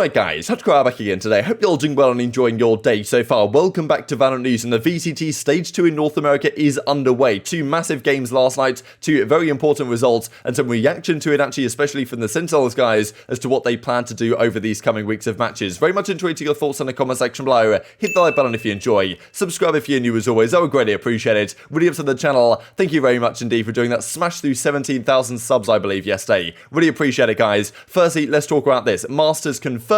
Alright guys, TacticalRab back again today. Hope you're all doing well and enjoying your day so far. Welcome back to VALORANT News, and the VCT Stage 2 in North America is underway. 2 massive games last night, 2 very important results, and some reaction to it actually, especially from the Sentinels guys, as to what they plan to do over these coming weeks of matches. Very much enjoyed your thoughts in the comment section below. Hit the like button if you enjoy. Subscribe if you're new as always, I would greatly appreciate it. Really up to the channel, thank you very much indeed for doing that. Smash through 17,000 subs I believe yesterday. Really appreciate it guys. Firstly, let's talk about this. Masters confirmed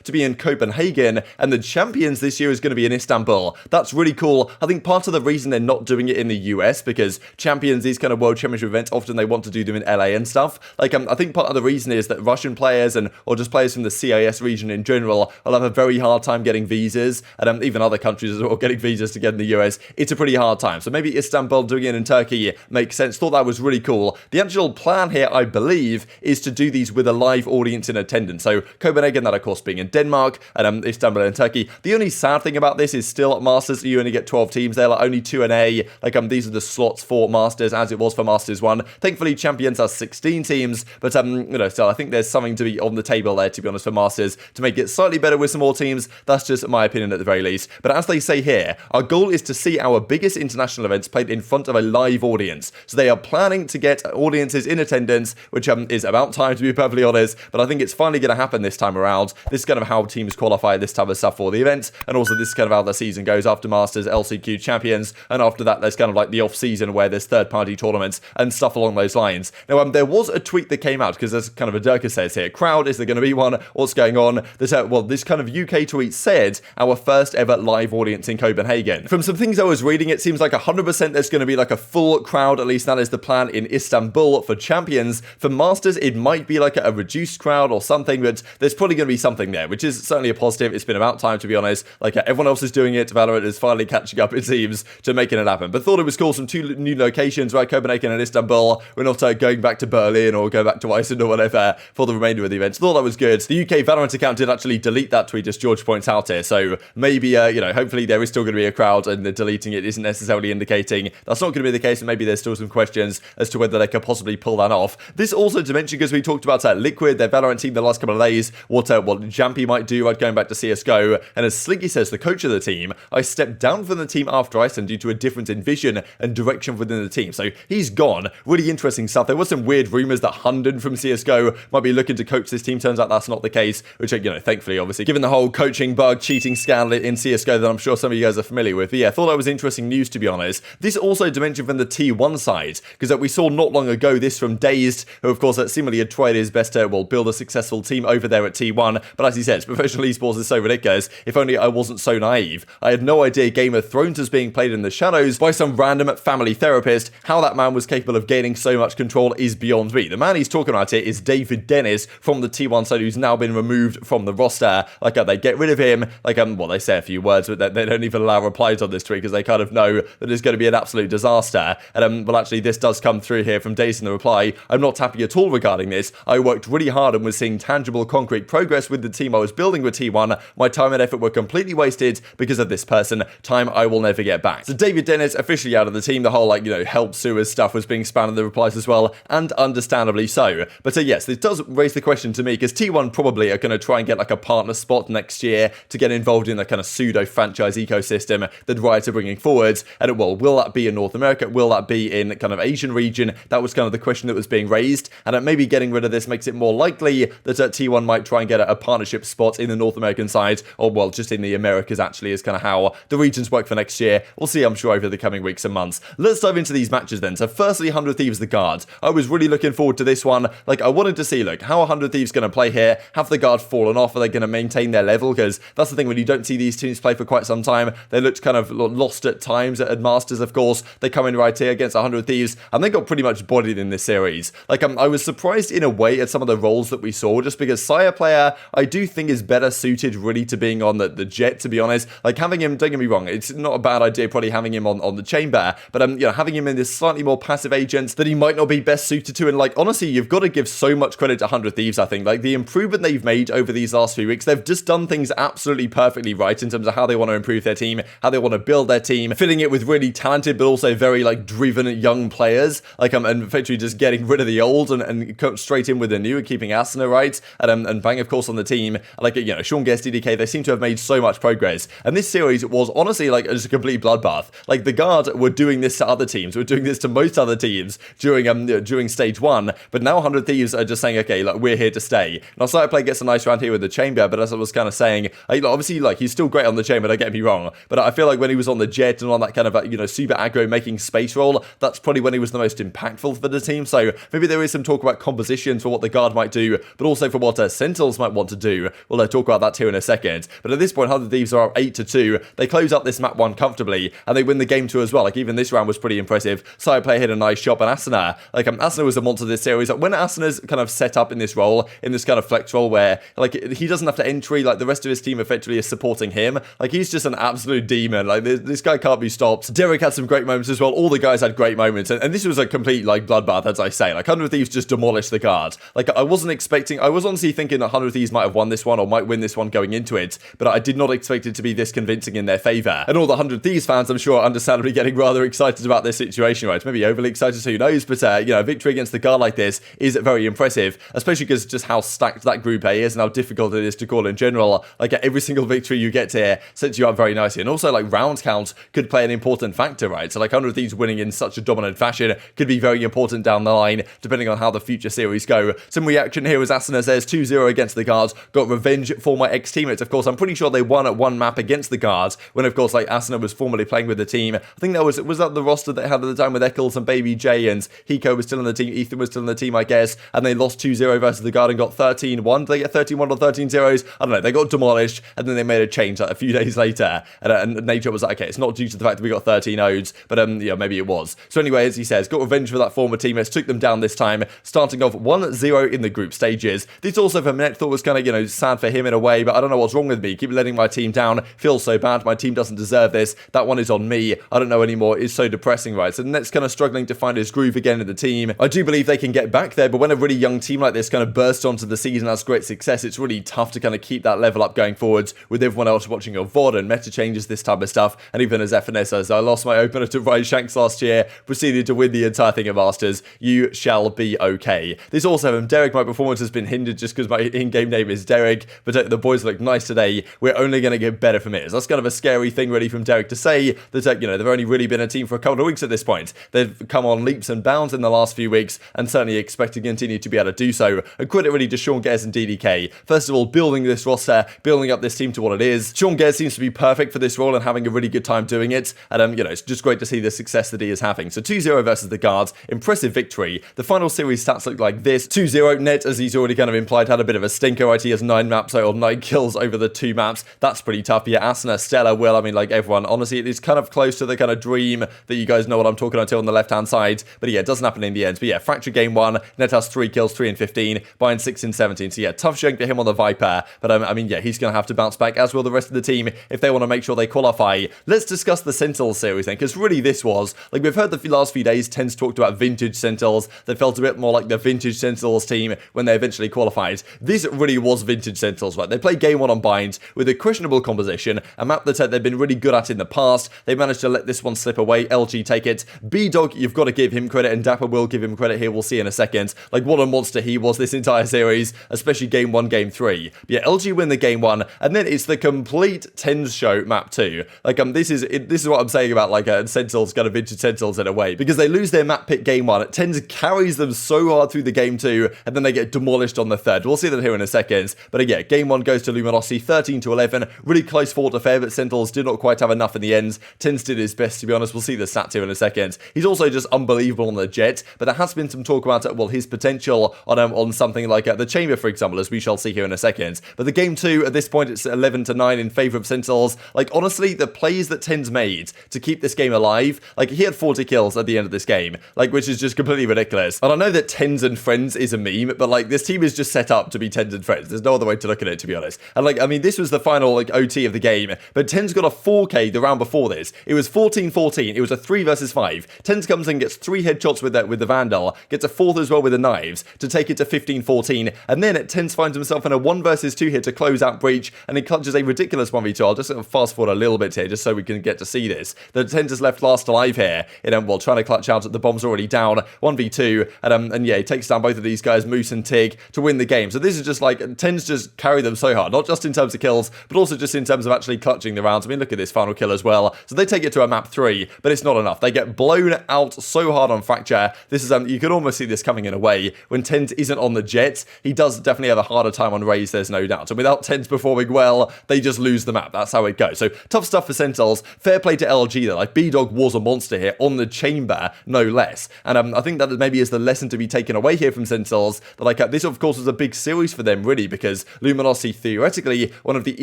to be in Copenhagen, and the champions this year is going to be in Istanbul. That's really cool. I think part of the reason they're not doing it in the US, because champions, these kind of world championship events, often they want to do them in LA and stuff. Like, I think part of the reason is that Russian players or just players from the CIS region in general will have a very hard time getting visas, and even other countries as well getting visas to get in the US. It's a pretty hard time. So maybe Istanbul doing it in Turkey makes sense. Thought that was really cool. The actual plan here, I believe, is to do these with a live audience in attendance. So Copenhagen, that of course being in Denmark, and Istanbul and Turkey. The only sad thing about this is still Masters, you only get 12 teams there, like only 2 in A. Like, these are the slots for Masters as it was for Masters 1. Thankfully, Champions are 16 teams, but, still, I think there's something to be on the table there, to be honest, for Masters, to make it slightly better with some more teams. That's just my opinion at the very least. But as they say here, our goal is to see our biggest international events played in front of a live audience. So they are planning to get audiences in attendance, which is about time, to be perfectly honest, but I think it's finally going to happen this time around. This is kind of how teams qualify this type of stuff for the event, and also this is kind of how the season goes after Masters, LCQ Champions, and after that there's kind of like the off-season where there's third-party tournaments and stuff along those lines. Now, there was a tweet that came out, because there's kind of a Turko says here, crowd, is there going to be one? What's going on? This kind of UK tweet said, our first ever live audience in Copenhagen. From some things I was reading, it seems like 100% there's going to be like a full crowd, at least that is the plan in Istanbul for Champions. For Masters, it might be like a reduced crowd or something, but there's probably going to be something there, which is certainly a positive. It's been about time, to be honest. Like, everyone else is doing it. Valorant is finally catching up, it seems, to making it happen. But thought it was cool. Some 2 new locations, right? Copenhagen and Istanbul. We're not going back to Berlin or going back to Iceland or whatever for the remainder of the event. Thought that was good. The UK Valorant account did actually delete that tweet, as George points out here. So maybe, hopefully there is still going to be a crowd, and the deleting it isn't necessarily indicating that's not going to be the case. And maybe there's still some questions as to whether they could possibly pull that off. This also to mention, because we talked about Liquid, their Valorant team, the last couple of days, what Jampi might do, right, going back to CSGO. And as Slinky says, the coach of the team, I stepped down from the team after Iceland due to a difference in vision and direction within the team. So he's gone. Really interesting stuff. There was some weird rumors that Hunden from CSGO might be looking to coach this team. Turns out that's not the case, which, thankfully, obviously, given the whole coaching bug, cheating scandal in CSGO that I'm sure some of you guys are familiar with. But yeah, I thought that was interesting news, to be honest. This also to mention from the T1 side, because we saw not long ago this from Dazed, who of course seemingly had tried his best to build a successful team over there at T1. But as he says, professional esports is so ridiculous. If only I wasn't so naive. I had no idea Game of Thrones was being played in the shadows by some random family therapist. How that man was capable of gaining so much control is beyond me. The man he's talking about here is David Dennis from the T1 side, who's now been removed from the roster. Like, they get rid of him. Like, they say a few words, but they don't even allow replies on this tweet, because they kind of know that it's going to be an absolute disaster. And well, actually, this does come through here from Days in the reply. I'm not happy at all regarding this. I worked really hard and was seeing tangible, concrete progress with the team I was building with T1. My time and effort were completely wasted because of this person. Time I will never get back. So David Dennis officially out of the team. The whole help sewers stuff was being spammed in the replies as well, and understandably so. But yes, this does raise the question to me, because T1 probably are going to try and get like a partner spot next year to get involved in the kind of pseudo franchise ecosystem that Riot are bringing forwards. And will that be in North America? Will that be in kind of Asian region? That was kind of the question that was being raised, and maybe getting rid of this makes it more likely that T1 might try and get a partnership spot in the North American side, or well, just in the Americas actually, is kind of how the regions work for next year. We'll see, I'm sure, over the coming weeks and months. Let's dive into these matches then. So firstly, 100 Thieves the Guard. I was really looking forward to this one. Like, I wanted to see, how 100 Thieves going to play here? Have the Guard fallen off? Are they going to maintain their level? Because that's the thing, when you don't see these teams play for quite some time, they looked kind of lost at times. At Masters, of course, they come in right here against 100 Thieves, and they got pretty much bodied in this series. Like, I was surprised in a way at some of the roles that we saw, just because Sire player, I do think is better suited really to being on the Jet, to be honest. Like, having him, don't get me wrong, it's not a bad idea probably having him on the Chamber, but having him in this slightly more passive agent that he might not be best suited to. And like, honestly, you've got to give so much credit to 100 Thieves, I think. Like, the improvement they've made over these last few weeks, they've just done things absolutely perfectly right in terms of how they want to improve their team, how they want to build their team, filling it with really talented but also very like driven young players, like and effectively just getting rid of the old and straight in with the new, and keeping Asuna right, and Bang of course on the team, like, you know, cNed, DDK, they seem to have made so much progress. And this series was honestly like just a complete bloodbath. Like, the Guard were doing this to other teams, were doing this to most other teams during stage 1, but now 100 Thieves are just saying, okay, like, we're here to stay. Now, Cyberplay gets a nice round here with the Chamber, but as I was kind of saying, obviously, like, he's still great on the Chamber, don't get me wrong, but I feel like when he was on the Jet and on that kind of, you know, super aggro making space role, that's probably when he was the most impactful for the team. So maybe there is some talk about compositions for what the Guard might do, but also for what Sentinels might want to do. We'll talk about that here in a second. But at this point, 100 Thieves are up 8-2. They close up this map 1 comfortably, and they win the game 2 as well. Like, even this round was pretty impressive. Cyberplay hit a nice shot, but Asuna, like, Asuna was a monster this series. Like, when Asuna's kind of set up in this role, in this kind of flex role where, like, he doesn't have to entry, like, the rest of his team effectively is supporting him. Like, he's just an absolute demon. Like, this guy can't be stopped. Derek had some great moments as well. All the guys had great moments, and this was a complete, like, bloodbath, as I say. Like, 100 Thieves just demolished the Guard. Like, I was honestly thinking that 100 Thieves might have won this one, or might win this one going into it, but I did not expect it to be this convincing in their favor. And all the 100 Thieves fans, I'm sure, are understandably getting rather excited about this situation, right? Maybe overly excited, who knows, but, you know, a victory against the Guard like this is very impressive, especially because just how stacked that Group A is and how difficult it is to call in general. Like, every single victory you get here sets you up very nicely, and also, like, round count could play an important factor, right? So, like, 100 Thieves winning in such a dominant fashion could be very important down the line, depending on how the future series go. Some reaction here was Asuna says 2-0 against the Guards, got revenge for my ex-teammates. Of course, I'm pretty sure they won at one map against the Guards, when, of course, like, Asuna was formerly playing with the team. I think that was that the roster they had at the time with Eccles and babybay, and Hiko was still in the team, Ethan was still in the team, I guess, and they lost 2-0 versus the Guard and got 13-1. Did they get 13-1 or 13-0s? I don't know. They got demolished, and then they made a change like a few days later, and Nature was like, okay, it's not due to the fact that we got 13 odes, but yeah, maybe it was. So anyway, as he says, got revenge for that former teammates, took them down this time, starting off 1-0 in the group stages. This also for Minette thought was kind of, you know, sad for him in a way, but I don't know what's wrong with me. Keep letting my team down. Feel so bad. My team doesn't deserve this. That one is on me. I don't know anymore. It's so depressing, right? So Minette's kind of struggling to find his groove again in the team. I do believe they can get back there, but when a really young team like this kind of bursts onto the season as great success, it's really tough to kind of keep that level up going forwards with everyone else watching your VOD and meta changes, this type of stuff. And even as FNS says, I lost my opener to Ryan Shanks last year, proceeded to win the entire thing at Masters. You shall be okay. This also from Derek, my performance has been hindered just because my in-game name is Derek, but the boys look nice today. We're only going to get better from it. So that's kind of a scary thing really from Derek to say that, you know, they've only really been a team for a couple of weeks at this point. They've come on leaps and bounds in the last few weeks and certainly expect to continue to be able to do so. And credit really to cNed and DDK. First of all, building this roster, building up this team to what it is. cNed seems to be perfect for this role and having a really good time doing it. And, you know, it's just great to see the success that he is having. So 2-0 versus the Guards. Impressive victory. The final series stats look like this. 2-0. Net, as he's already kind of implied, had a bit of a stinker, right? He has 9 maps, or 9 kills over the 2 maps. That's pretty tough. Yeah, Asuna, Stella, Will, I mean, like everyone. Honestly, it is kind of close to the kind of dream that you guys know what I'm talking about on the left-hand side. But yeah, it doesn't happen in the end. But yeah, Fracture game 1. Net has 3 kills, 3 and 15. Bayern 6 and 17. So yeah, tough showing for him on the Viper. But I mean, yeah, he's going to have to bounce back, as will the rest of the team, if they want to make sure they qualify. Let's discuss the Sentinels series then, because really this was, like, we've heard the last few days, TenZ talked about vintage Sentinels. They felt a bit more like the vintage Sentinels team when they eventually qualified. This really was vintage Sentinels, right? They played game 1 on Bind with a questionable composition, a map that they've been really good at in the past. They managed to let this one slip away. LG take it. B-Dog, you've got to give him credit, and Dapr will give him credit here. We'll see in a second. Like, what a monster he was this entire series, especially game 1, game 3. But yeah, LG win the game 1, and then it's the complete TenZ show map 2. Like, this is what I'm saying about, like, Sentinels, kind of vintage Sentinels in a way, because they lose their map pick game 1. TenZ carries them so hard through the game 2, and then they get demolished on the 3rd. We'll see that here in a second. But again, game 1 goes to Luminosity, 13-11. Really close fought affair, but Sentinels did not quite have enough in the end. TenZ did his best, to be honest. We'll see the stats here in a second. He's also just unbelievable on the Jet, but there has been some talk about, well, his potential on something like the Chamber, for example, as we shall see here in a second. But the game 2, at this point, it's 11-9 in favor of Sentinels. Like, honestly, the plays that TenZ made to keep this game alive, like, he had 40 kills at the end of this game, like, which is just completely ridiculous. And I know that TenZ and Friends is a meme, but, like, this team is just set up to be TenZ and Friends. There's no other way to look at it, to be honest. And, like, I mean, this was the final, like, OT of the game, but TenZ got a 4K the round before this. It was 14-14. It was a 3 versus 5. TenZ comes in, gets 3 headshots with the Vandal, gets a 4th as well with the knives to take it to 15-14, and then TenZ finds himself in a 1 versus 2 here to close out Breach, and he clutches a ridiculous 1v2. I'll just fast forward a little bit here, just so we can get to see this. The TenZ is left last alive here, well, trying to clutch out. The bomb's already down, 1v2, and yeah, he takes down both of these guys, Moose and Tig, to win the game. So this is just like like, TenZ just carry them so hard, not just in terms of kills, but also just in terms of actually clutching the rounds. I mean, look at this final kill as well. So they take it to a map 3, but it's not enough. They get blown out so hard on Fracture. This is, you could almost see this coming in a way. When TenZ isn't on the Jet, he does definitely have a harder time on Raze, there's no doubt. And without TenZ performing well, they just lose the map. That's how it goes. So tough stuff for Sentinels. Fair play to LG though. Like, B-Dog was a monster here on the chamber, no less. And I think that maybe is the lesson to be taken away here from Sentinels. That like this, of course, was a big series for them, really, because Luminosity, theoretically, one of the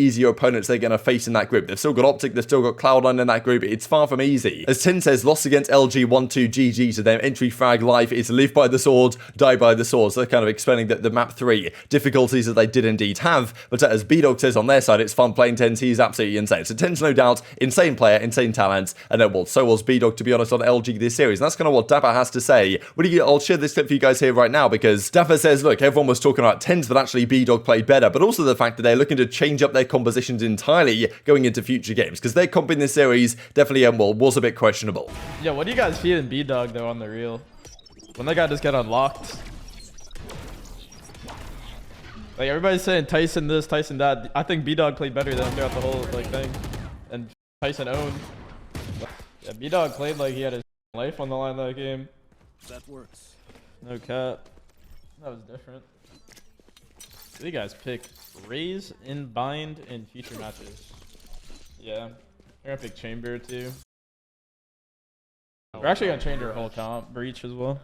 easier opponents they're going to face in that group. They've still got Optic, they've still got Cloud9 in that group. It's far from easy. As TenZ says, lost against LG 1-2 GG to them. Entry frag life is live by the sword, die by the sword. So they're kind of explaining that the map 3 difficulties that they did indeed have. But as B-Dog says on their side, it's fun playing TenZ. He's absolutely insane. So TenZ, no doubt, insane player, insane talent. And then, well, so was B-Dog, to be honest, on LG this series. And that's kind of what Dapr has to say. I'll share this clip for you guys here right now, because Dapr says, look, everyone was talking about TenZ, but actually B-Dog played better. But also the fact that they're looking to change up their compositions entirely going into future games, because their comp in this series definitely, well, was a bit questionable. Yeah, what do you guys feel in B-Dog, though, on the real? When that guy just got unlocked? Like, everybody's saying Tyson this, Tyson that. I think B-Dog played better than him throughout the whole, like, thing. And Tyson owned. Yeah, B-Dog played like he had his life on the line that game. That works. No cap. That was different. You guys pick Raze in bind in future matches. Yeah. They're gonna pick Chamber too. We're actually gonna change our whole comp, Breach as well.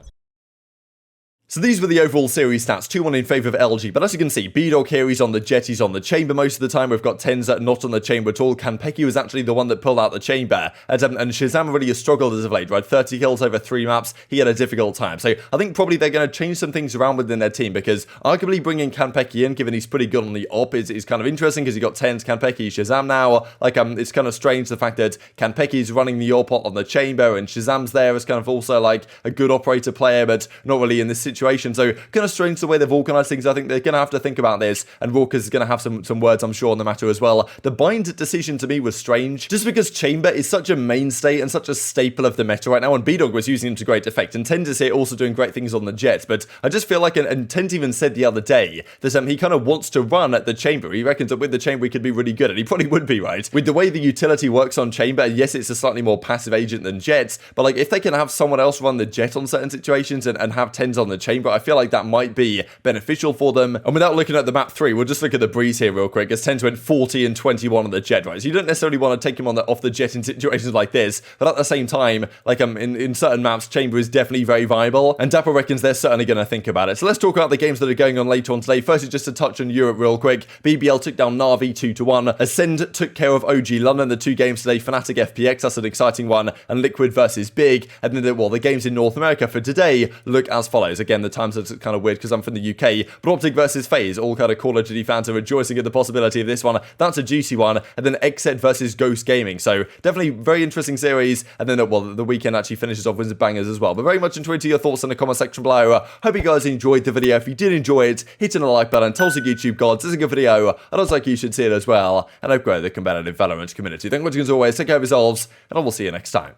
So these were the overall series stats, 2-1 in favour of LG. But as you can see, B-Dog here, he's on the Jet, he's on the chamber most of the time. We've got TenZ not on the chamber at all. Kanpeki was actually the one that pulled out the chamber. And ShahZaM really has struggled as of late, right? 30 kills over 3 maps. He had a difficult time. So I think probably they're going to change some things around within their team, because arguably bringing Kanpeki in, given he's pretty good on the op, is kind of interesting, because you got TenZ, Kanpeki, ShahZaM now. Like, it's kind of strange the fact that Kanpeki's running the op on the chamber, and ShahZaM's there as kind of also like a good operator player, but not really in this situation. So kind of strange the way they've organized things. I think they're going to have to think about this, and Raucus is going to have some words, I'm sure, on the matter as well. The bind decision to me was strange, just because chamber is such a mainstay and such a staple of the meta right now, and B-Dog was using him to great effect, and TenZ is here also doing great things on the Jet. But I just feel like, and TenZ even said the other day that he kind of wants to run at the chamber. He reckons that with the chamber he could be really good, and he probably would be, right? With the way the utility works on chamber, yes, it's a slightly more passive agent than Jet, but like, if they can have someone else run the Jet on certain situations and have TenZ on the chamber, I feel like that might be beneficial for them. And without looking at the map 3, we'll just look at the breeze here real quick, as TenZ went 40 and 21 on the Jet, right? So you don't necessarily want to take him off the Jet in situations like this, but at the same time, like, in certain maps, chamber is definitely very viable, and Dapr reckons they're certainly going to think about it. So let's talk about the games that are going on later on today. Firstly, just to touch on Europe real quick, BBL took down Na'Vi 2-1. Ascend took care of OG London. The 2 games today, Fnatic FPX, that's an exciting one, and Liquid versus Big. And then, the games in North America for today look as follows. Again, the times are kind of weird because I'm from the UK, but Optic versus FaZe, all kind of Call of Duty fans are rejoicing at the possibility of this one. That's a juicy one. And then cNed versus Ghost Gaming. So definitely very interesting series. And then, the weekend actually finishes off with some bangers as well. But very much enjoyed your thoughts in the comment section below. Hope you guys enjoyed the video. If you did enjoy it, hitting the like button, tell some YouTube gods, this is a good video. I don't like you should see it as well. And I've grown the competitive Valorant community. Thank you as always. Take care of yourselves, and I will see you next time.